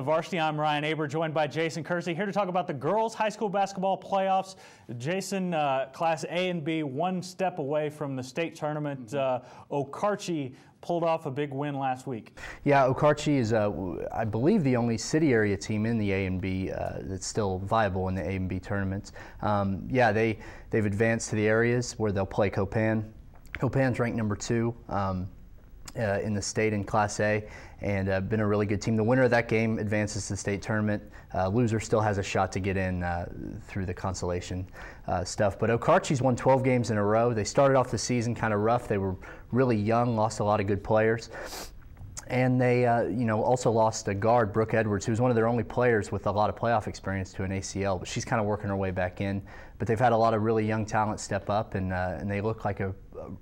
Varsity. I'm Ryan Aber, joined by Jason Kersey, here to talk about the girls' high school basketball playoffs. Jason, Class A and B, one step away from the state tournament. Okarche pulled off a big win last week. Yeah, Okarche is, I believe, the only city area team in the A and B that's still viable in the A and B tournaments. Yeah, they've advanced to the areas where they'll play Copan. Copan's ranked number 2. In the state in Class A, and been a really good team. The winner of that game advances to the state tournament. Loser still has a shot to get in through the consolation stuff. But Okarche's won 12 games in a row. They started off the season kind of rough. They were really young, lost a lot of good players. And they also lost a guard, Brooke Edwards, who was one of their only players with a lot of playoff experience, to an ACL, but she's kind of working her way back in. But they've had a lot of really young talent step up, and they look like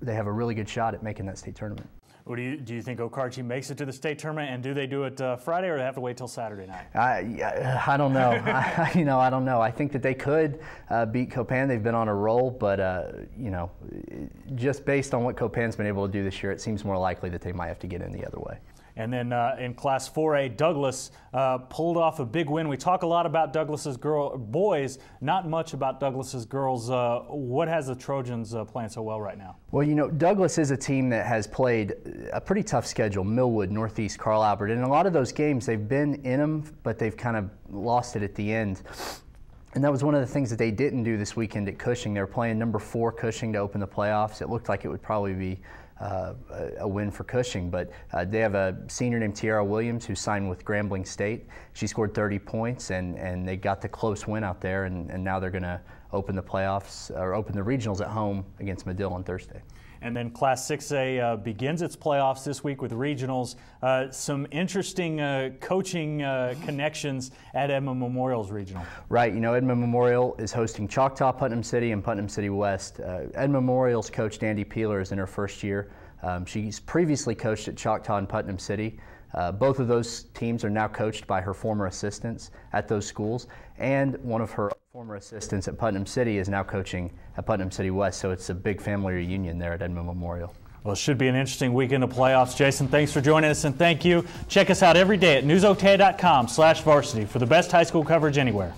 they have a really good shot at making that state tournament. Do you think Okarche makes it to the state tournament, and do they do it Friday, or do they have to wait till Saturday night? I don't know. I don't know. I think that they could beat Copan. They've been on a roll, but just based on what Copan's been able to do this year, it seems more likely that they might have to get in the other way. And then in Class 4A, Douglas pulled off a big win. We talk a lot about Douglas's boys, not much about Douglas's girls. What has the Trojans playing so well right now? Well, Douglas is a team that has played a pretty tough schedule: Millwood, Northeast, Carl Albert. And in a lot of those games, they've been in them, but they've kind of lost it at the end. And that was one of the things that they didn't do this weekend at Cushing. They were playing number 4 Cushing to open the playoffs. It looked like it would probably be a win for Cushing, but they have a senior named Tiara Williams who signed with Grambling State. She scored 30 points, and they got the close win out there, and now they're going to open the playoffs, or open the regionals at home against Medill on Thursday. And then Class 6A begins its playoffs this week with regionals. Some interesting coaching connections at Edmond Memorial's regional. Right. Edmond Memorial is hosting Choctaw, Putnam City, and Putnam City West. Edmond Memorial's coach, Andy Peeler, is in her first year. She's previously coached at Choctaw and Putnam City. Both of those teams are now coached by her former assistants at those schools, and one of her former assistants at Putnam City is now coaching at Putnam City West, so it's a big family reunion there at Edmond Memorial. Well, it should be an interesting weekend of playoffs. Jason, thanks for joining us, and thank you. Check us out every day at newsota.com/varsity for the best high school coverage anywhere.